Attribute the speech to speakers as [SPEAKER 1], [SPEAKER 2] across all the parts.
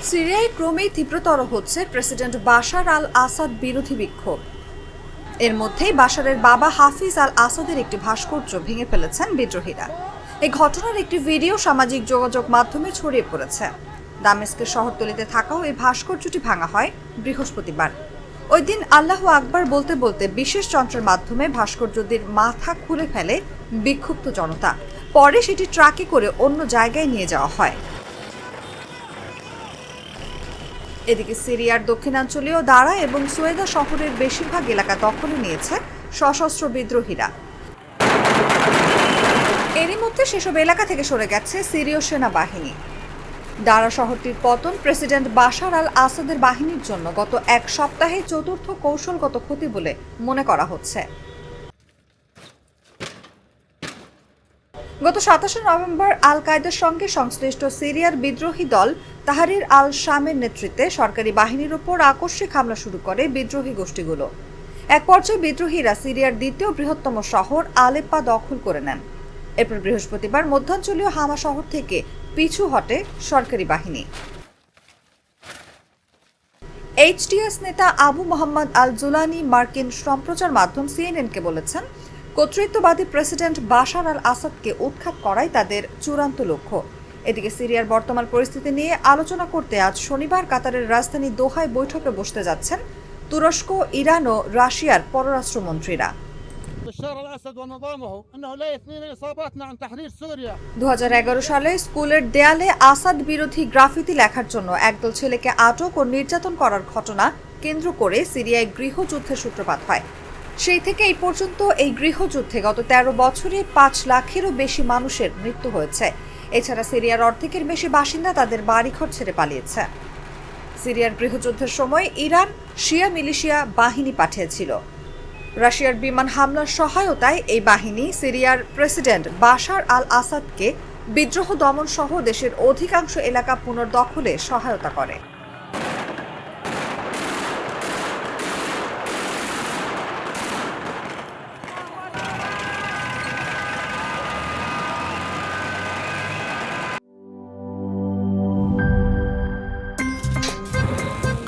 [SPEAKER 1] সিরিয়ায় ক্রমেই তীব্রতর হচ্ছে প্রেসিডেন্ট বাশার আল আসাদ বিরোধী বিক্ষোভ। এর মধ্যেই বাশারের বাবা হাফিজ আল আসাদের একটি ভাস্কর্য ভেঙে ফেলেছেন বিদ্রোহীরা। এই ঘটনার একটি ভিডিও সামাজিক যোগাযোগ মাধ্যমে ছড়িয়ে পড়েছে। দামেস্কের শহরতলিতে থাকাও এই ভাস্কর্যটি ভাঙা হয় বৃহস্পতিবার। ওই দিন আল্লাহু আকবার বলতে বলতে বিশেষ যন্ত্রের মাধ্যমে ভাস্কর্যটির মাথা খুলে ফেলে বিক্ষুব্ধ জনতা। পরে সেটি ট্রাকে করে অন্য জায়গায় নিয়ে যাওয়া হয়। এদিকে সিরিয়ার দক্ষিণাঞ্চলীয় দারা এবং সোয়েদা শহরের বেশিরভাগ এলাকা দখলে নিয়েছে সশস্ত্র বিদ্রোহীরা। এরই মধ্যে সেসব এলাকা থেকে সরে গেছে সিরীয় সেনাবাহিনী। দারা শহরটির পতন প্রেসিডেন্ট বাশার আল আসাদের বাহিনীর জন্য গত এক সপ্তাহে চতুর্থ কৌশলগত ক্ষতি বলে মনে করা হচ্ছে। গত 27 নভেম্বর আল কায়েদার সঙ্গে সংশ্লিষ্ট সিরিয়ার বিদ্রোহী দল তাহরির আল শামের নেতৃত্বে সরকারি বাহিনীর উপর আকস্মিক হামলা শুরু করে বিদ্রোহী গোষ্ঠীগুলো। এক পর্যায়ে বিদ্রোহীরা সিরিয়ার দ্বিতীয় বৃহত্তম শহর আলেপ্পা দখল করে নেন। এরপর বৃহস্পতিবার মধ্যাঞ্চলীয় হামা শহর থেকে পিছু হটে সরকারি বাহিনী। এইচটিএস নেতা আবু মোহাম্মদ আল জুলানি মার্কিন সম্প্রচার মাধ্যম সিএনএনকে বলেছেন, কর্তৃত্ববাদী প্রেসিডেন্ট বাশার আল আসাদকে উৎখাত করাই তাদের চূড়ান্ত লক্ষ্য। এদিকে সিরিয়ার বর্তমান পরিস্থিতি নিয়ে আলোচনা করতে আজ শনিবার কাতারের রাজধানী দোহায় বৈঠকে বসতে যাচ্ছেন তুরস্ক, ইরান ও রাশিয়ার পররাষ্ট্রমন্ত্রীরা। 2011 সালে স্কুলের দেয়ালে আসাদ বিরোধী গ্রাফিতি লেখার জন্য একদল ছেলেকে আটক ও নির্যাতন করার ঘটনা কেন্দ্র করে সিরিয়ায় গৃহযুদ্ধের সূত্রপাত হয়। সেই থেকে এই পর্যন্ত এই গৃহযুদ্ধে গত 13 বছরে 5 লাখেরও বেশি মানুষের মৃত্যু হয়েছে। এছাড়া সিরিয়ার অর্ধেকের বেশি বাসিন্দা তাদের বাড়িঘর ছেড়ে পালিয়েছে। সিরিয়ার গৃহযুদ্ধের সময় ইরান শিয়া মিলিশিয়া বাহিনী পাঠিয়েছিল। রাশিয়ার বিমান হামলার সহায়তায় এই বাহিনী সিরিয়ার প্রেসিডেন্ট বাশার আল আসাদকে বিদ্রোহ দমন সহ দেশের অধিকাংশ এলাকা পুনর্দখলে সহায়তা করে।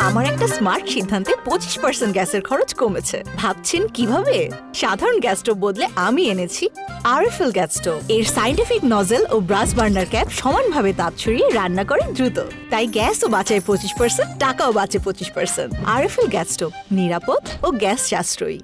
[SPEAKER 2] আমার একটা স্মার্ট সিদ্ধান্তে 25% গ্যাসের খরচ কমেছে। ভাবছেন কিভাবে? সাধারণ গ্যাস স্টোভ বদলে আমি এনেছি আরএফএল গ্যাস স্টোভ। এর সাইন্টিফিক নজল ও ব্রাস বার্নার ক্যাপ সমানভাবে তাপ ছড়িয়ে রান্না করে দ্রুত। তাই গ্যাসও বাঁচায় 25%, টাকাও বাঁচে 25%। আরএফএল গ্যাস স্টোভ নিরাপদ ও গ্যাস সাশ্রয়ী।